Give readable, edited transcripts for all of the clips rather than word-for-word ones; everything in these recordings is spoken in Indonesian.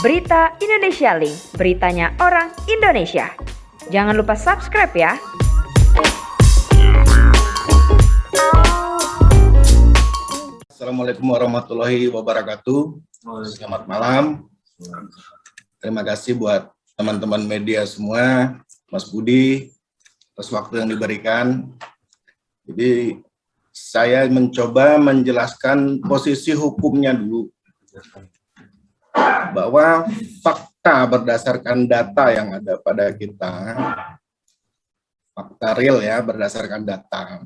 Berita Indonesia Link, beritanya orang Indonesia. Jangan lupa subscribe ya. Assalamualaikum warahmatullahi wabarakatuh. Selamat malam. Terima kasih buat teman-teman media semua, Mas Budi, atas waktu yang diberikan. Jadi saya mencoba menjelaskan posisi hukumnya dulu, bahwa fakta berdasarkan data yang ada pada kita, fakta real ya, berdasarkan data,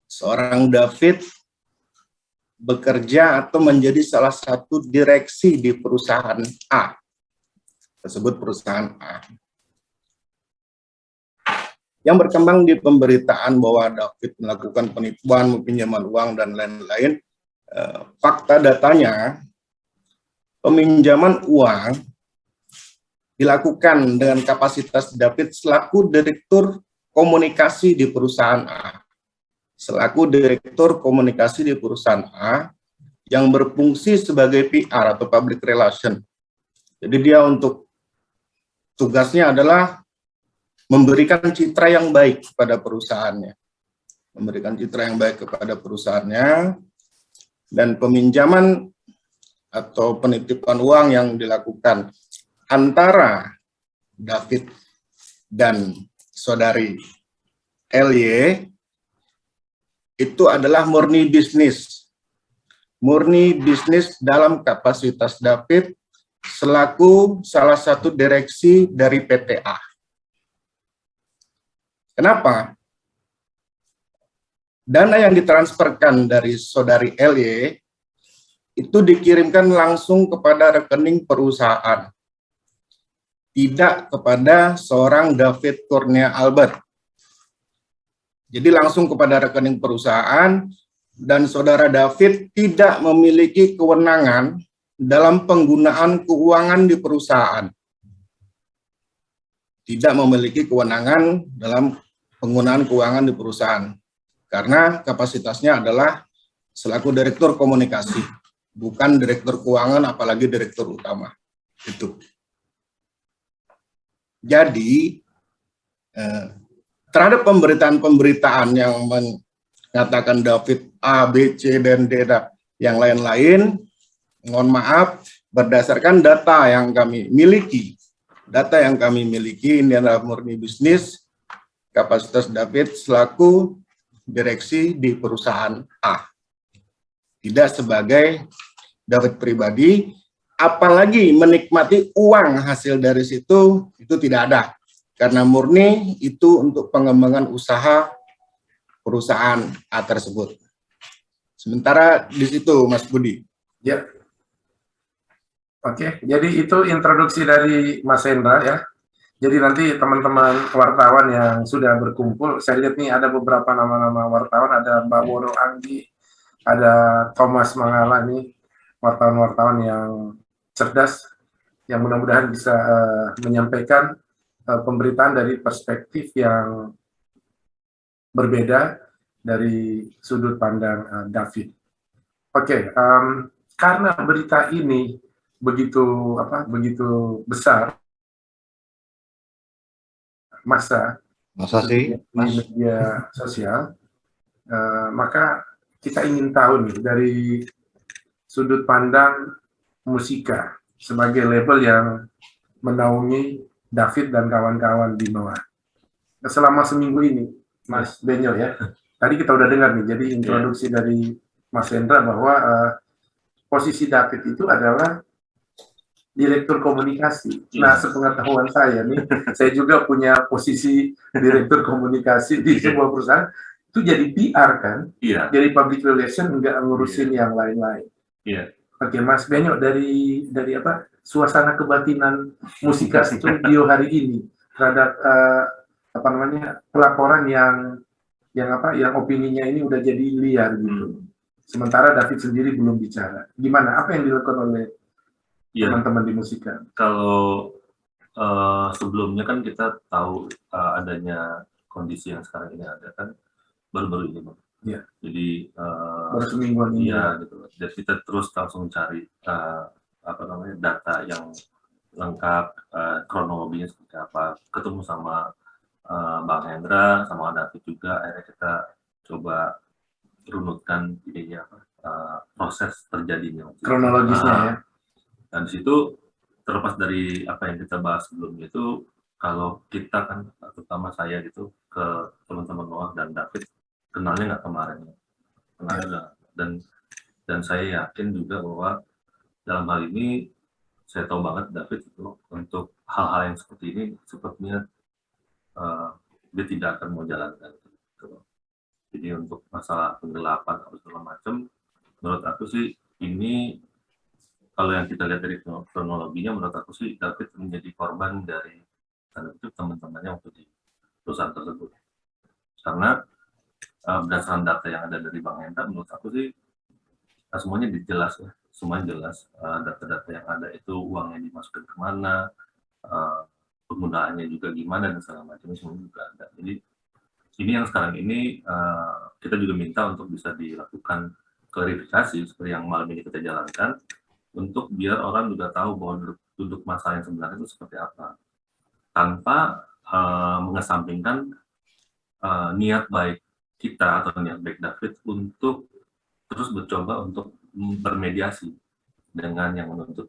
seorang David bekerja atau menjadi salah satu direksi di perusahaan A, tersebut perusahaan A, yang berkembang di pemberitaan bahwa David melakukan penipuan, pinjaman uang, dan lain-lain. Fakta datanya, peminjaman uang dilakukan dengan kapasitas David selaku direktur komunikasi di perusahaan A. Selaku direktur komunikasi di perusahaan A yang berfungsi sebagai PR atau public relation. Jadi dia untuk tugasnya adalah memberikan citra yang baik kepada perusahaannya. Memberikan citra yang baik kepada perusahaannya, dan peminjaman atau penitipan uang yang dilakukan antara David dan saudari LY itu adalah murni bisnis dalam kapasitas David selaku salah satu direksi dari PTA. Kenapa? Dana yang ditransferkan dari saudari LY itu dikirimkan langsung kepada rekening perusahaan, tidak kepada seorang David Kurnia Albert. Jadi langsung kepada rekening perusahaan, dan saudara David tidak memiliki kewenangan dalam penggunaan keuangan di perusahaan. Tidak memiliki kewenangan dalam penggunaan keuangan di perusahaan, karena kapasitasnya adalah selaku direktur komunikasi, bukan direktur keuangan, apalagi direktur utama. Itu. Jadi, terhadap pemberitaan-pemberitaan yang mengatakan David A, B, C, dan D, yang lain-lain, mohon maaf, berdasarkan data yang kami miliki, ini adalah murni bisnis, kapasitas David selaku direksi di perusahaan A. Tidak sebagai David pribadi, apalagi menikmati uang hasil dari situ, itu tidak ada. Karena murni itu untuk pengembangan usaha perusahaan A tersebut. Sementara di situ, Mas Budi. Ya. Oke, jadi itu introduksi dari Mas Hendra ya. Jadi nanti teman-teman wartawan yang sudah berkumpul, saya lihat nih ada beberapa nama-nama wartawan, ada Mbak Woro Anggi, ada Thomas Mangala nih, wartawan-wartawan yang cerdas, yang mudah-mudahan bisa menyampaikan pemberitaan dari perspektif yang berbeda dari sudut pandang David. Oke, karena berita ini begitu besar massa sih, di media sosial, maka kita ingin tahu nih dari sudut pandang Musika sebagai label yang menaungi David dan kawan-kawan di bawah. Selama seminggu ini, Mas Benyo ya, tadi kita udah dengar nih, jadi introduksi dari Mas Hendra bahwa posisi David itu adalah direktur komunikasi. Nah, sepengetahuan saya nih, saya juga punya posisi direktur komunikasi di sebuah perusahaan, itu jadi PR kan, jadi public relation, nggak ngurusin yang lain-lain. Oke, Mas Benyo, dari suasana kebatinan Musika Studio hari ini terhadap pelaporan yang opininya ini udah jadi liar gitu. Sementara David sendiri belum bicara. Gimana? Apa yang dilakukan oleh teman-teman di Musika? Kalau sebelumnya kan kita tahu adanya kondisi yang sekarang ini ada kan baru-baru ini, Bang. Iya. Jadi baru semingguan ini. Iya, gitu. Dan kita terus langsung cari data yang lengkap, kronologinya seperti apa, ketemu sama Bang Hendra sama David juga, akhirnya kita coba runutkan ininya proses terjadinya Kronologisnya ya. Dan di situ terlepas dari apa yang kita bahas sebelumnya itu, kalau kita kan terutama saya gitu ke teman-teman Noah dan David kenalnya nggak kemarin ya, kenalnya dan saya yakin juga bahwa dalam hal ini saya tahu banget David itu untuk hal-hal yang seperti ini sepertinya dia tidak akan mau jalankan gitu. Jadi untuk masalah penggelapan atau segala macam, menurut aku sih ini kalau yang kita lihat dari kronologinya, menurut aku sih David menjadi korban dari teman-temannya waktu di perusahaan tersebut. Karena berdasarkan data yang ada dari Bang Hendra, menurut aku sih semuanya jelas ya, semuanya jelas. Data-data yang ada itu uangnya dimasukkan kemana, penggunaannya juga gimana dan segala macam semua juga ada. Jadi ini yang sekarang ini kita juga minta untuk bisa dilakukan klarifikasi seperti yang malam ini kita jalankan, untuk biar orang juga tahu bahwa duduk masalah yang sebenarnya itu seperti apa, tanpa mengesampingkan niat baik kita atau niat baik David untuk terus mencoba untuk bermediasi dengan yang menuntut.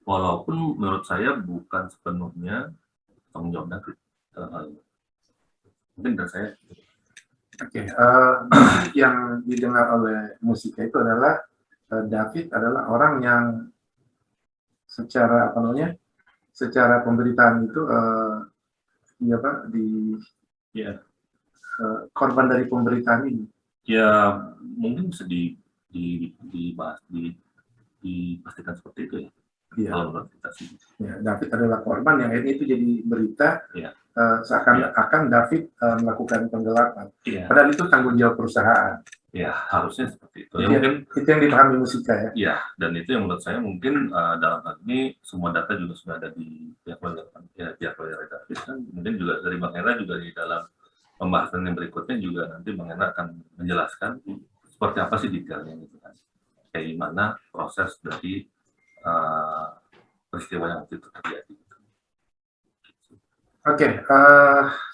Walaupun menurut saya bukan sepenuhnya tanggung jawab David dalam hal ini. Mungkin dari saya. Oke, yang didengar oleh Musika itu adalah David adalah orang yang secara secara pemberitaan itu korban dari pemberitaan ini. Ya mungkin bisa dibahas, dipastikan seperti itu ya. Iya. Kalau menurut kita sih. Ya, David adalah korban yang akhirnya itu jadi berita. Ya. Seakan-akan David melakukan penggelapan. Ya. Padahal itu tanggung jawab perusahaan. Ya, harusnya seperti itu. Ya, mungkin itu yang dipahami Musika ya. Ya, dan itu yang menurut saya mungkin dalam hal ini semua data juga sudah ada di pihak lawyer David kan. Mungkin juga dari Bang Hendra juga di dalam pembahasan yang berikutnya juga nanti Bang Hendra akan menjelaskan seperti apa sih detailnya gitu kan. Kayak gimana proses dari peristiwa yang waktu itu terjadi. Oke,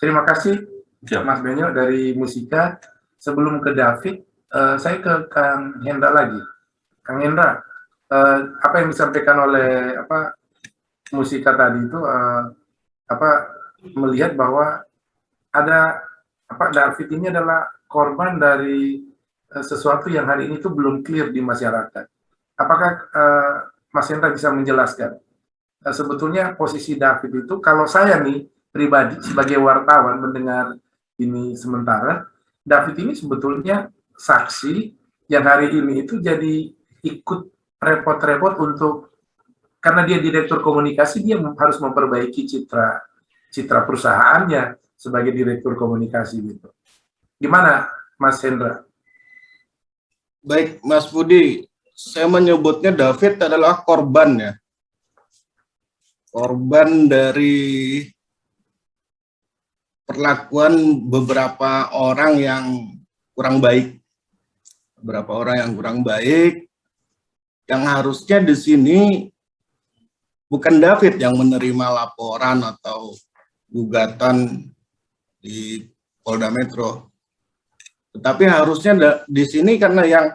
terima kasih Siap. Mas Benyo dari Musika. Sebelum ke David, saya ke Kang Hendra lagi. Kang Hendra, apa yang disampaikan oleh Musika tadi itu melihat bahwa ada David ini adalah korban dari sesuatu yang hari ini itu belum clear di masyarakat. Apakah Mas Hendra bisa menjelaskan sebetulnya posisi David itu, kalau saya nih pribadi sebagai wartawan mendengar ini sementara, David ini sebetulnya saksi yang hari ini itu jadi ikut repot-repot untuk, karena dia direktur komunikasi, dia harus memperbaiki citra perusahaannya sebagai direktur komunikasi gitu. Gimana Mas Hendra? Baik Mas Budi, saya menyebutnya David adalah korban ya. Korban dari perlakuan beberapa orang yang kurang baik. Beberapa orang yang kurang baik, yang harusnya di sini bukan David yang menerima laporan atau gugatan di Polda Metro. Tetapi harusnya di sini karena yang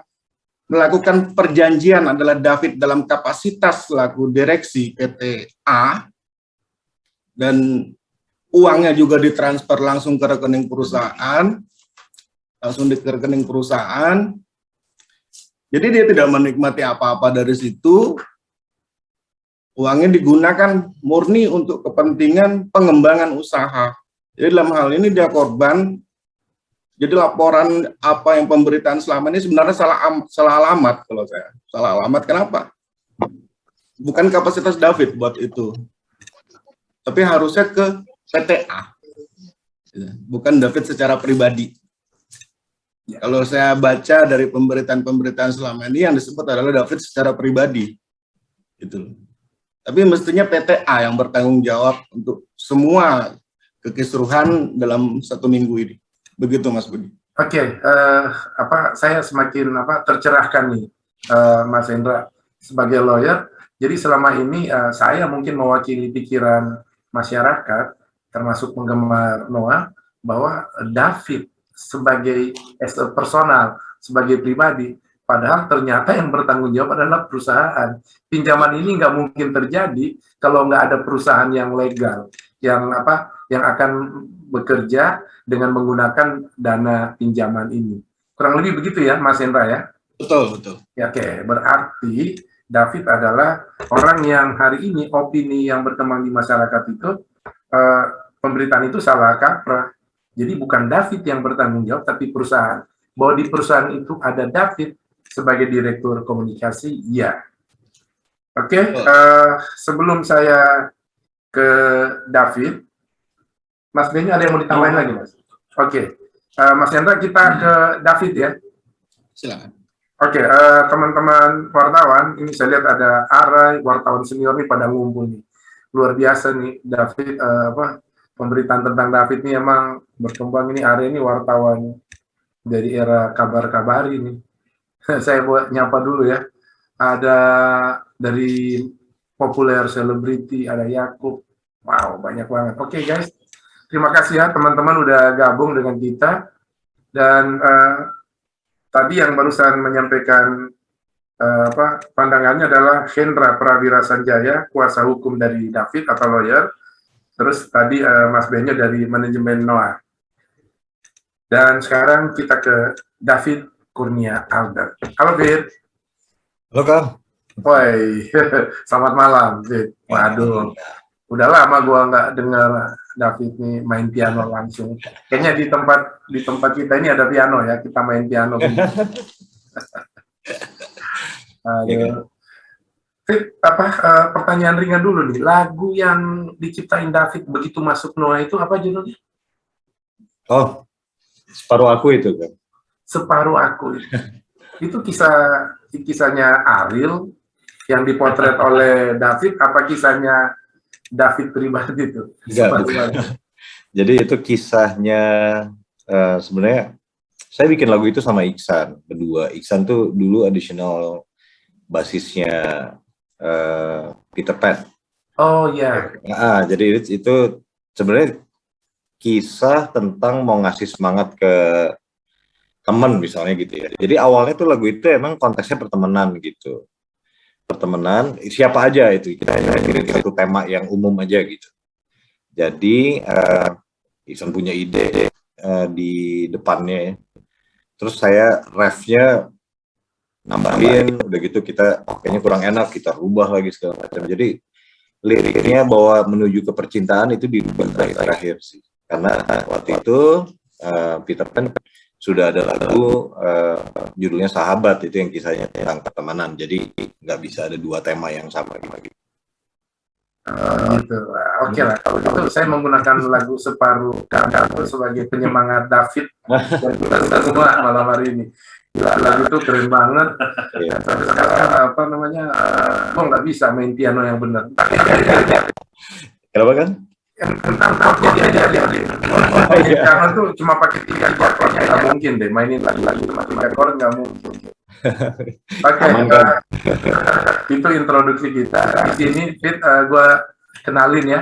melakukan perjanjian adalah David dalam kapasitas selaku direksi PT A, dan uangnya juga ditransfer langsung ke rekening perusahaan, Jadi dia tidak menikmati apa-apa dari situ. Uangnya digunakan murni untuk kepentingan pengembangan usaha. Jadi dalam hal ini dia korban. Jadi laporan apa yang pemberitaan selama ini sebenarnya salah alamat kalau saya. Salah alamat kenapa? Bukan kapasitas David buat itu. Tapi harusnya ke PTA. Bukan David secara pribadi. Kalau saya baca dari pemberitaan selama ini yang disebut adalah David secara pribadi. Gitu. Tapi mestinya PTA yang bertanggung jawab untuk semua kekisruhan dalam 1 minggu ini. Begitu Mas Budi. Oke, saya semakin tercerahkan nih Mas Hendra sebagai lawyer. Jadi selama ini saya mungkin mewakili pikiran masyarakat, termasuk penggemar Noah, bahwa David sebagai personal, sebagai pribadi, padahal ternyata yang bertanggung jawab adalah perusahaan. Pinjaman ini nggak mungkin terjadi kalau nggak ada perusahaan yang legal, yang akan bekerja dengan menggunakan dana pinjaman ini. Kurang lebih begitu ya, Mas Hendra ya? Betul. Ya, oke, berarti David adalah orang yang hari ini opini yang berkembang di masyarakat itu pemberitaan itu salah kaprah. Jadi bukan David yang bertanggung jawab, tapi perusahaan. Bahwa di perusahaan itu ada David sebagai direktur komunikasi, ya. Oke, sebelum saya ke David, Mas Benny ada yang mau ditambahin lagi, Mas? Oke, Mas Hendra, kita ke David ya. Silakan. Oke, teman-teman wartawan, ini saya lihat ada Arai, wartawan senior nih pada ngumpul nih. Luar biasa nih, David, pemberitaan tentang David ini emang berkembang ini. Arai ini wartawan dari era kabar-kabar ini. Saya buat nyapa dulu ya. Ada dari populer selebriti, ada Yakub. Wow, banyak banget. Oke, guys, terima kasih ya teman-teman udah gabung dengan kita. Dan tadi yang barusan menyampaikan pandangannya adalah Hendra Prawira Sanjaya, kuasa hukum dari David atau lawyer. Terus tadi Mas Benyo dari manajemen Noah. Dan sekarang kita ke David Kurnia Albert. Halo, David. Halo, Kang. Woi, selamat malam, David. Waduh, udah lama gua nggak dengar David nih main piano langsung. Kayaknya di tempat kita ini ada piano ya, kita main piano. Aduh. Pertanyaan ringan dulu nih, lagu yang diciptain David begitu masuk Noah itu apa judulnya? Oh, Separuh Aku itu, kan? Separuh Aku. Itu kisahnya Ariel yang dipotret oleh David, apa kisahnya David pribadi itu? Jadi itu kisahnya, sebenarnya saya bikin lagu itu sama Iksan berdua. Iksan tuh dulu additional basisnya Peter Pan. Oh ya. Nah, jadi itu sebenarnya kisah tentang mau ngasih semangat ke teman misalnya gitu ya. Jadi awalnya tuh lagu itu emang konteksnya pertemanan gitu. Pertemanan siapa aja itu, kita kirim satu tema yang umum aja gitu. Jadi Iksan punya ide di depannya ya. Terus saya refnya nambahin, udah gitu kita kayaknya kurang enak, kita rubah lagi segala macam. Jadi liriknya bahwa menuju ke percintaan itu dirubah terakhir sih. Karena waktu itu Peter Pan sudah ada lagu judulnya Sahabat, itu yang kisahnya tentang pertemanan. Jadi nggak bisa ada dua tema yang sama gitu. Gitu. Oke lah, kalau gitu saya menggunakan lagu Separuh Aku sebagai penyemangat David dan kita semua malam hari ini. Lagu itu keren banget. Iya. Sekarang gua nggak bisa main piano yang benar. Kenapa kan? Yang tentang dia. Piano tuh cuma pakai 3 chord, nggak mungkin deh mainin lagu-lagu 3 chord, nggak mungkin. Oke, itu introduksi kita. Di sini Fit, gue kenalin ya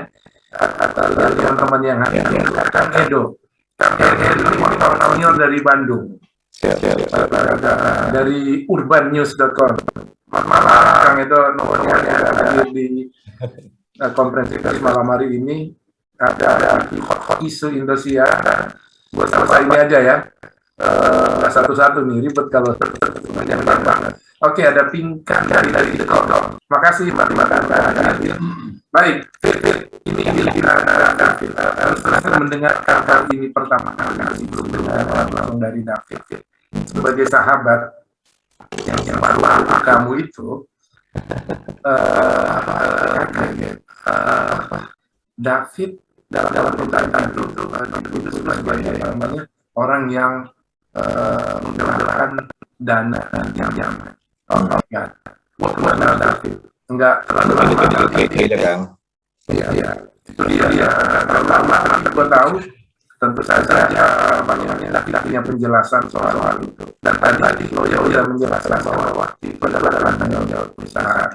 teman-teman yang hadir. Kang Edo, wartawan dari Bandung, dari urbannews.com. Kang Edo nomornya hadir di konferensi pers malam hari ini. Ada hot isu Indosiar. Buat selesai ini aja ya. Satu-satu nih, ribet kalau banyak banget. Oke, ada Pinkan dari Dekom. Makasih Mbak. Baik, ini kita harus mendengar kabar ini pertama kali sebelum mendengar langsung dari David. Sebagai sahabat yang baru kamu itu, David dalam pertanyaan itu sebagai orang yang menggunakan dana yang buat David enggak terlalu Beda, Kang. Iya, itu dia. Lama gue tahu, tentu saja banyak punya penjelasan soal itu. Dan tadi lo ya menjelaskan bahwa itu adalah tanggung jawab perusahaan.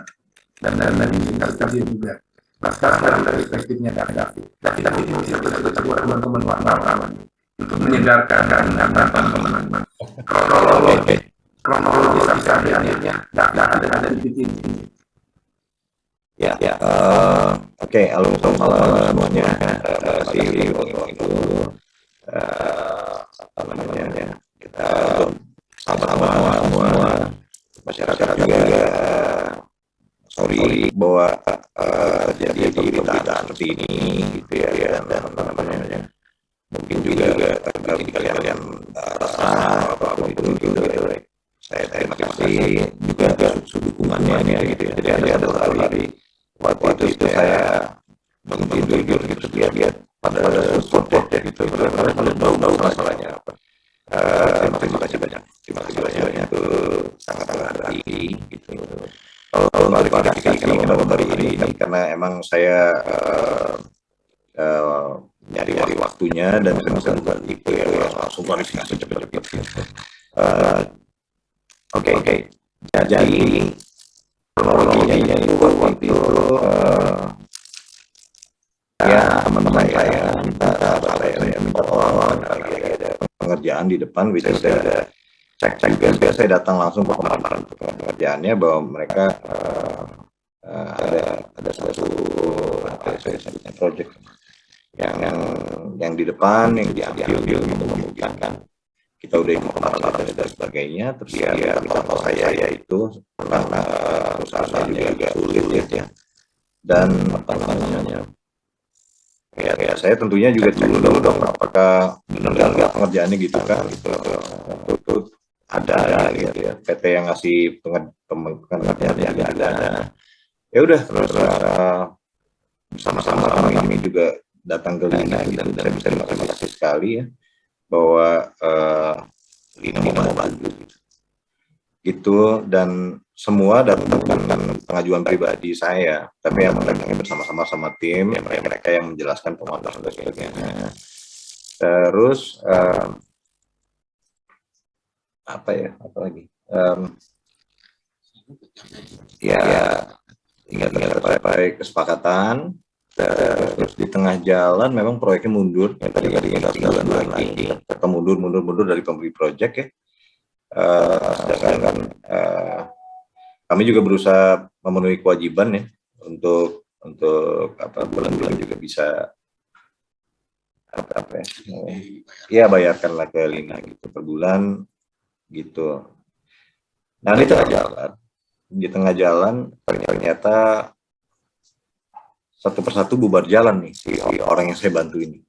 dan izinkan kerja juga. Nah sekarang dari perspektifnya David, kita ini betul-betul buat teman-teman wartawan untuk menyegarkan teman-teman kronologi sampai akhirnya ada di titik ini. Ya, oke, halo semuanya. Terima kasih itu apa namanya, kita sama-sama semua masyarakat juga sorry bahwa jadi berita seperti ini gitu ya, dan apa namanya, mungkin juga bagi kalian rasa apapun itu gitu. Saya terima kasih juga atas dukungannya gitu ya. Jadi ada beberapa hari waktu itu saya bangun tidur gitu lihat pada support ya gitu, kalau tahu masalahnya apa. Terima kasih banyak itu sangat hati gitu. Kalau klarifikasi kenapa hari ini karena emang saya nyari waktunya dan bukan gitu ya, langsung klarifikasi cepet-cepet. Oke. Jadi kronologinya itu waktu itu ya teman-teman saya minta tolong lagi ada pengerjaan di depan, bisa saya cek juga, saya datang langsung ke pengerjaannya bahwa mereka ada satu project yang di depan yang diambil untuk memungkinkan kita udah kemarin dan sebagainya, terus ya minta saya itu karena perusahaan juga agak sulit ya, dan apa namanya ya saya tentunya juga cek dulu dong apakah benar nggak pengerjaannya gitu kan, itu ada gitu ya, PT yang ngasih pengerjaan yang ada, ya udah terus bersama-sama kami juga datang ke Lina gitu, dan saya bisa terima kasih sekali ya bahwa Lina mau bantu gitu, dan semua datang pengajuan pribadi saya, tapi yang bersama-sama sama tim mereka yang menjelaskan pemantauan dan sebagainya. Terus apa lagi ya tinggal kesepakatan. Terus di tengah jalan memang proyeknya mundur, yang tadinya jalan lagi atau mundur dari pemberi proyek ya. Sedangkan kami juga berusaha memenuhi kewajiban ya untuk bulan-bulan juga bisa ya bayarkanlah ke Lina gitu per bulan gitu. Nah di tengah jalan ternyata satu persatu bubar jalan nih si orang yang saya bantu ini.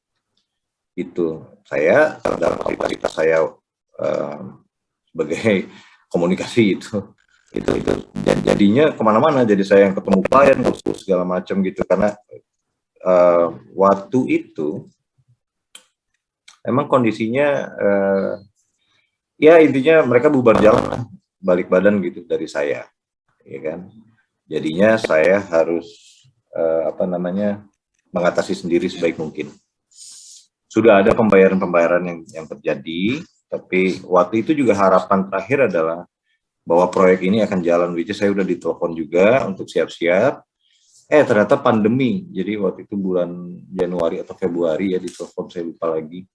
Itu saya dalam kapasitas saya sebagai komunikasi itu jadinya kemana-mana, jadi saya yang ketemu klien terus segala macam gitu, karena waktu itu emang kondisinya ya intinya mereka bubar jalan lah, balik badan gitu dari saya, ya kan. Jadinya saya harus mengatasi sendiri sebaik mungkin. Sudah ada pembayaran yang terjadi, tapi waktu itu juga harapan terakhir adalah bahwa proyek ini akan jalan, which saya udah ditelepon juga untuk siap-siap. Ternyata pandemi, jadi waktu itu bulan Januari atau Februari ya ditelepon, saya lupa lagi.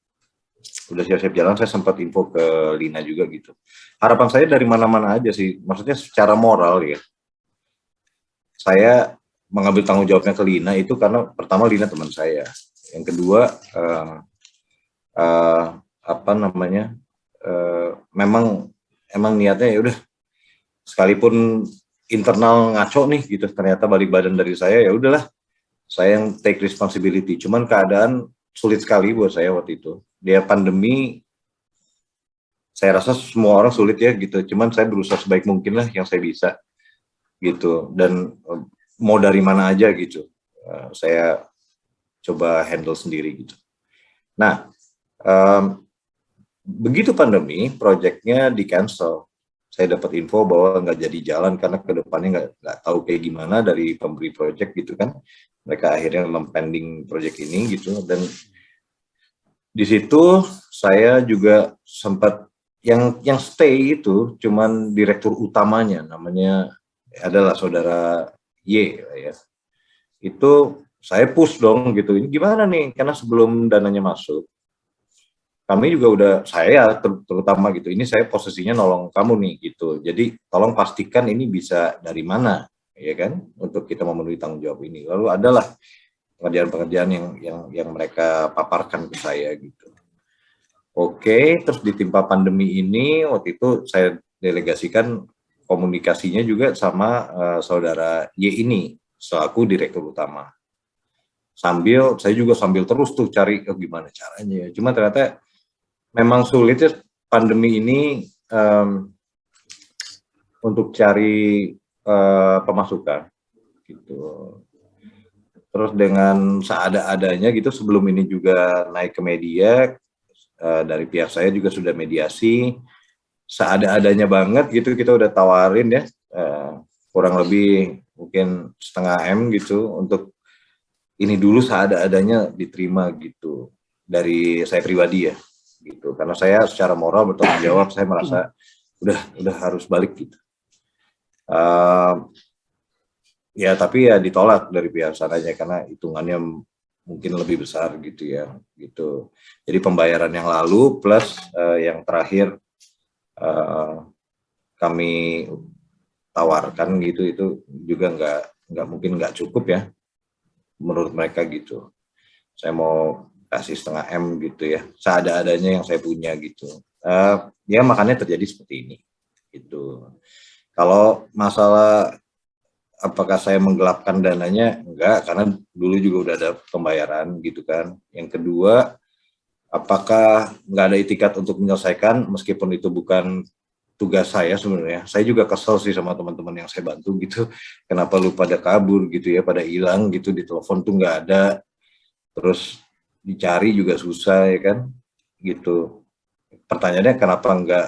Udah siap-siap jalan, saya sempat info ke Lina juga gitu. Harapan saya dari mana-mana aja sih, maksudnya secara moral ya. Saya mengambil tanggung jawabnya ke Lina itu karena pertama Lina teman saya, yang kedua memang niatnya ya udah, sekalipun internal ngaco nih gitu, ternyata balik badan dari saya, ya udahlah saya yang take responsibility. Cuman keadaan sulit sekali buat saya waktu itu, dia pandemi, saya rasa semua orang sulit ya gitu, cuman saya berusaha sebaik mungkin lah yang saya bisa gitu, dan mau dari mana aja gitu, saya coba handle sendiri gitu. Nah, begitu pandemi, proyeknya di cancel. Saya dapat info bahwa nggak jadi jalan karena kedepannya nggak tahu kayak gimana dari pemberi proyek gitu kan. Mereka akhirnya mempending proyek ini gitu, dan di situ saya juga sempat yang stay itu cuman direktur utamanya, namanya adalah saudara Y ya. Itu saya push dong gitu. Ini gimana nih? Karena sebelum dananya masuk, kami juga udah saya terutama gitu. Ini saya posisinya nolong kamu nih gitu. Jadi tolong pastikan ini bisa dari mana, ya kan? Untuk kita memenuhi tanggung jawab ini. Lalu adalah pekerjaan-pekerjaan yang mereka paparkan ke saya gitu. Oke, terus ditimpa pandemi ini, waktu itu saya delegasikan komunikasinya juga sama saudara Y ini, selaku direktur utama. Saya juga sambil terus tuh cari gimana caranya. Cuma ternyata memang sulit ya pandemi ini untuk cari pemasukan gitu. Terus dengan seada-adanya gitu, sebelum ini juga naik ke media, dari pihak saya juga sudah mediasi, seada-adanya banget gitu, kita udah tawarin ya, kurang lebih mungkin 0,5 M gitu, untuk ini dulu seada-adanya diterima gitu, dari saya pribadi ya, gitu. Karena saya secara moral bertanggung jawab, saya merasa udah harus balik gitu. Ya tapi ya ditolak dari pihak sananya karena hitungannya mungkin lebih besar gitu ya, gitu. Jadi pembayaran yang lalu plus yang terakhir kami tawarkan gitu, itu juga nggak mungkin nggak cukup ya menurut mereka gitu. Saya mau kasih 0,5 M gitu ya, seada-adanya yang saya punya gitu. Ya makanya terjadi seperti ini gitu. Kalau masalah apakah saya menggelapkan dananya? Enggak, karena dulu juga udah ada pembayaran gitu kan. Yang kedua, apakah nggak ada itikat untuk menyelesaikan meskipun itu bukan tugas saya sebenarnya. Saya juga kesel sih sama teman-teman yang saya bantu gitu. Kenapa lu pada kabur gitu ya, pada hilang gitu, di telepon tuh nggak ada. Terus dicari juga susah ya kan, gitu. Pertanyaannya kenapa nggak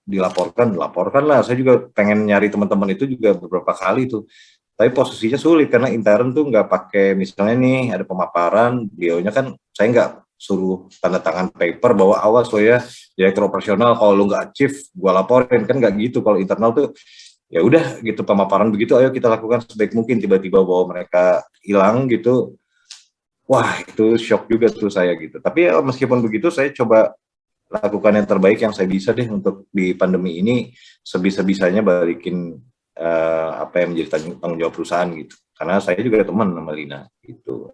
dilaporkan lah. Saya juga pengen nyari teman-teman itu juga beberapa kali tuh, tapi posisinya sulit karena intern tuh nggak pakai, misalnya nih ada pemaparan, beliaunya kan saya nggak suruh tanda tangan paper bahwa awas lo ya direktur operasional, kalau lo nggak achieve gua laporin, kan nggak gitu. Kalau internal tuh ya udah gitu, pemaparan begitu ayo kita lakukan sebaik mungkin. Tiba-tiba bahwa mereka hilang gitu, wah itu shock juga tuh saya gitu. Tapi ya meskipun begitu saya coba lakukan yang terbaik yang saya bisa deh untuk di pandemi ini, sebisa-bisanya balikin apa yang menjadi tanggung jawab perusahaan gitu. Karena saya juga teman sama Lina gitu.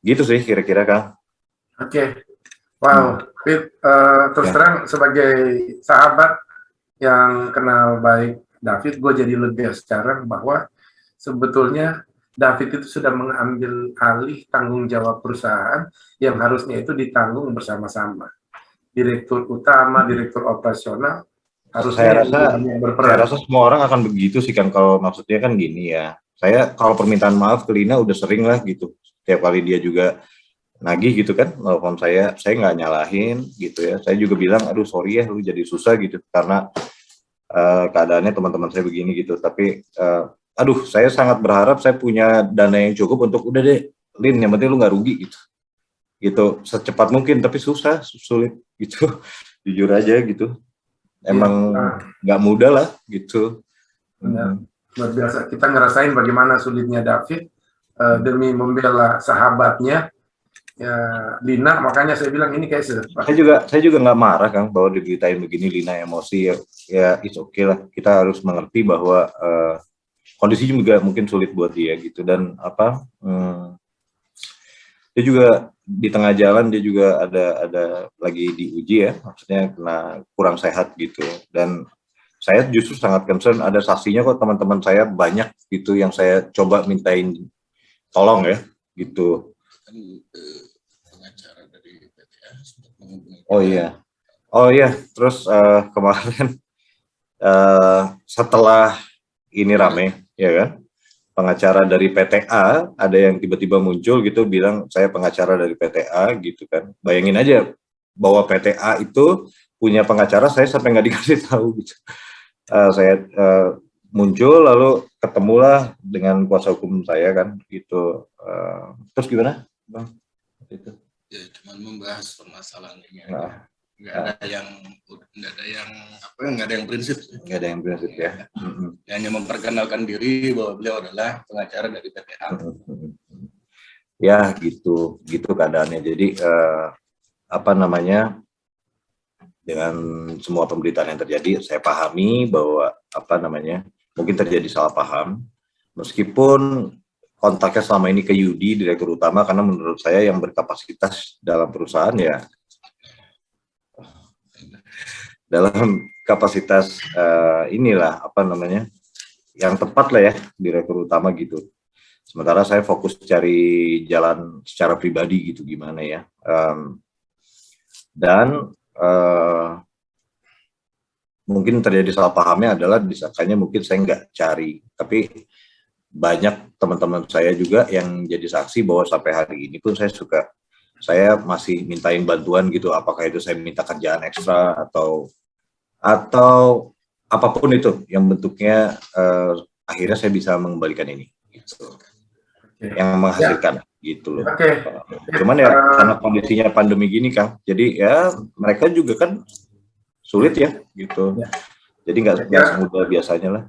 Gitu sih kira-kira Kang. Oke. Wow, Fit, terus terang sebagai sahabat yang kenal baik David, gue jadi lega sekarang bahwa sebetulnya David itu sudah mengambil alih tanggung jawab perusahaan yang harusnya itu ditanggung bersama-sama. Direktur utama, direktur operasional, harusnya saya rasa semua orang akan begitu sih kan. Kalau maksudnya kan gini ya, saya kalau permintaan maaf ke Lina udah sering lah gitu. Setiap kali dia juga nagih gitu kan, telepon saya nggak nyalahin gitu ya. Saya juga bilang, aduh sorry ya lu jadi susah gitu karena keadaannya teman-teman saya begini gitu. Tapi aduh saya sangat berharap saya punya dana yang cukup untuk udah deh Lin, yang penting lu nggak rugi gitu secepat mungkin. Tapi sulit gitu jujur aja gitu, emang nggak mudah lah gitu. Benar, luar biasa. Kita ngerasain bagaimana sulitnya David demi membela sahabatnya ya Lina. Makanya saya bilang ini kayak saya juga nggak marah Kang bahwa diberitain begini Lina emosi ya it's okay lah. Kita harus mengerti bahwa kondisi juga mungkin sulit buat dia gitu. Dan apa dia juga di tengah jalan, dia juga ada lagi diuji ya, maksudnya kena kurang sehat gitu. Dan saya justru sangat concern, ada saksinya kok teman-teman saya banyak gitu yang saya coba mintain tolong ya gitu. Pengacara dari PTA sempat menghubungi. Oh iya, terus kemarin setelah ini rame ya kan, pengacara dari PTA ada yang tiba-tiba muncul gitu bilang saya pengacara dari PTA gitu kan. Bayangin aja bahwa PTA itu punya pengacara, saya sampai nggak dikasih tahu gitu. Saya muncul lalu ketemulah dengan kuasa hukum saya kan gitu. Terus gimana Bang? Itu. Ya cuma membahas permasalahan ini. Nah, nggak ada yang prinsip. Nggak ada yang prinsip ya. Hanya memperkenalkan diri bahwa beliau adalah pengacara dari PTA. Ya gitu keadaannya. Jadi apa namanya, dengan semua pemberitaan yang terjadi, saya pahami bahwa apa namanya, mungkin terjadi salah paham, meskipun kontaknya selama ini ke Yudi, direktur utama, karena menurut saya yang berkapasitas dalam perusahaan ya dalam kapasitas inilah apa namanya, yang tepat lah ya, direktur utama gitu. Sementara saya fokus cari jalan secara pribadi gitu gimana ya. Dan mungkin terjadi salah pahamnya adalah disangkanya mungkin saya nggak cari, tapi banyak teman-teman saya juga yang jadi saksi bahwa sampai hari ini pun saya masih mintain bantuan gitu, apakah itu saya minta kerjaan ekstra atau apapun itu yang bentuknya akhirnya saya bisa mengembalikan ini gitu. Yang menghasilkan gitu loh. Cuman ya karena kondisinya pandemi gini Kang, jadi ya mereka juga kan sulit ya gitu. Jadi nggak semudah biasanya lah.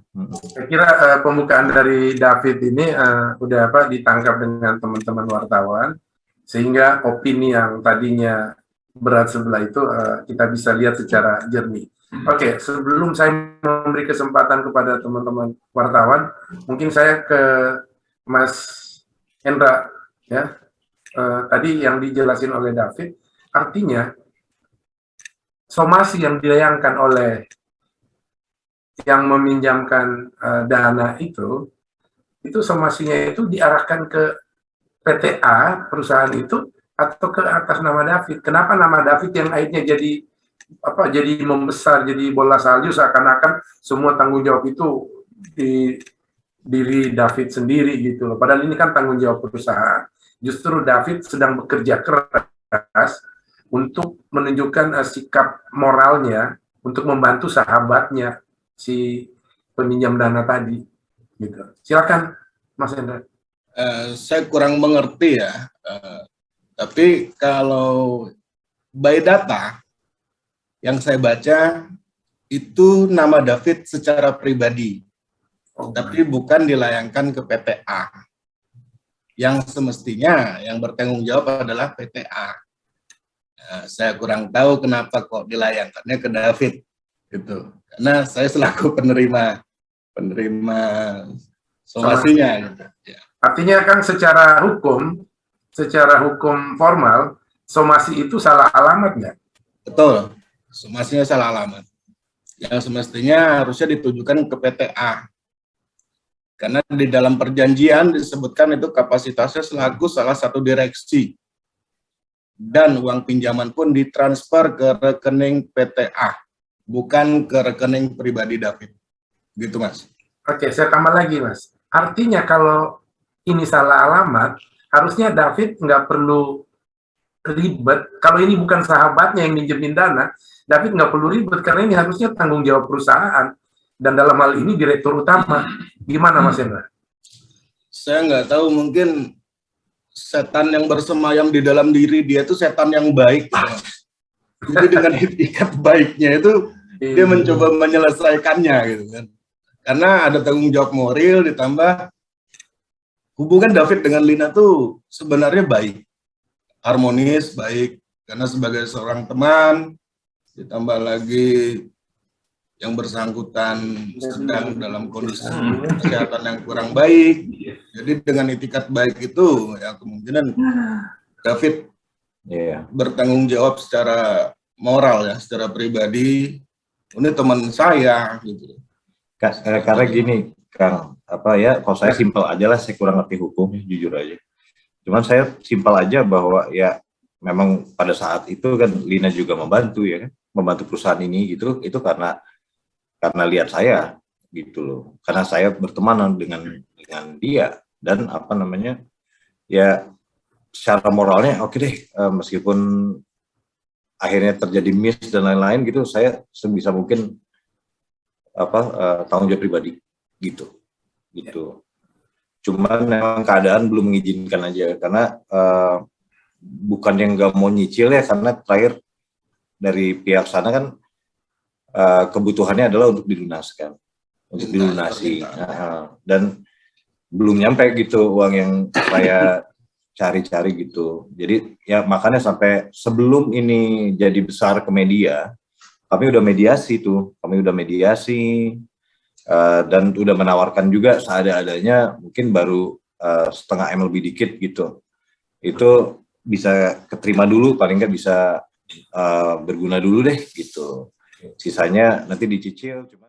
Saya kira pembukaan dari David ini udah ditangkap dengan teman-teman wartawan, sehingga opini yang tadinya berat sebelah itu kita bisa lihat secara jernih. Oke, sebelum saya memberi kesempatan kepada teman-teman wartawan, mungkin saya ke Mas Hendra ya. Tadi yang dijelasin oleh David, artinya somasi yang dilayangkan oleh yang meminjamkan dana itu somasinya itu diarahkan ke PTA perusahaan itu atau ke atas nama David. Kenapa nama David yang akhirnya jadi membesar, jadi bola salju, seakan-akan semua tanggung jawab itu di diri David sendiri gitu loh. Padahal ini kan tanggung jawab perusahaan. Justru David sedang bekerja keras untuk menunjukkan sikap moralnya untuk membantu sahabatnya si peminjam dana tadi gitu. Silakan Mas Hendra. Saya kurang mengerti ya, tapi kalau by data yang saya baca itu nama David secara pribadi, tapi bukan dilayangkan ke PTA. Yang semestinya yang bertanggung jawab adalah PTA. Saya kurang tahu kenapa kok dilayangkannya ke David gitu. Karena saya selaku penerima somasinya gitu. Ya. Artinya kan secara hukum formal, somasi itu salah alamat nggak? Betul, somasinya salah alamat. Yang semestinya harusnya ditujukan ke PTA. Karena di dalam perjanjian disebutkan itu kapasitasnya selaku salah satu direksi. Dan uang pinjaman pun ditransfer ke rekening PTA, bukan ke rekening pribadi David. Gitu Mas. Oke, saya tambah lagi Mas. Artinya kalau ini salah alamat, harusnya David nggak perlu ribet. Kalau ini bukan sahabatnya yang minjemin dana, David nggak perlu ribet, karena ini harusnya tanggung jawab perusahaan. Dan dalam hal ini direktur utama. Gimana Mas Hendra? Saya nggak tahu, mungkin setan yang bersemayam di dalam diri dia itu setan yang baik. Jadi dengan itikat baiknya itu dia mencoba menyelesaikannya gitu kan. Karena ada tanggung jawab moral, ditambah hubungan David dengan Lina tuh sebenarnya baik, harmonis, baik. Karena sebagai seorang teman, ditambah lagi yang bersangkutan sedang dalam kondisi kesehatan yang kurang baik. Jadi dengan itikat baik itu, ya kemungkinan David bertanggung jawab secara moral ya, secara pribadi. Ini teman saya gitu. Karena gini, Kang, kalau saya simpel aja lah, saya kurang ngerti hukum, jujur aja. Cuman saya simpel aja bahwa ya memang pada saat itu kan Lina juga membantu ya kan, membantu perusahaan ini gitu, itu karena lihat saya gitu loh, karena saya berteman dengan dia, dan ya secara moralnya oke deh, meskipun akhirnya terjadi miss dan lain-lain gitu, saya sebisa mungkin tanggung jawab pribadi gitu. Cuman memang keadaan belum mengizinkan aja, karena bukan yang nggak mau nyicil ya, karena terakhir dari pihak sana kan kebutuhannya adalah untuk dilunaskan, untuk dilunasi. Dan belum nyampe gitu uang yang saya cari-cari gitu. Jadi ya makanya sampai sebelum ini jadi besar ke media, kami udah mediasi dan udah menawarkan juga seada-adanya, mungkin baru setengah M lebih dikit gitu. Itu bisa keterima dulu, paling nggak bisa berguna dulu deh gitu. Sisanya nanti dicicil. Cuman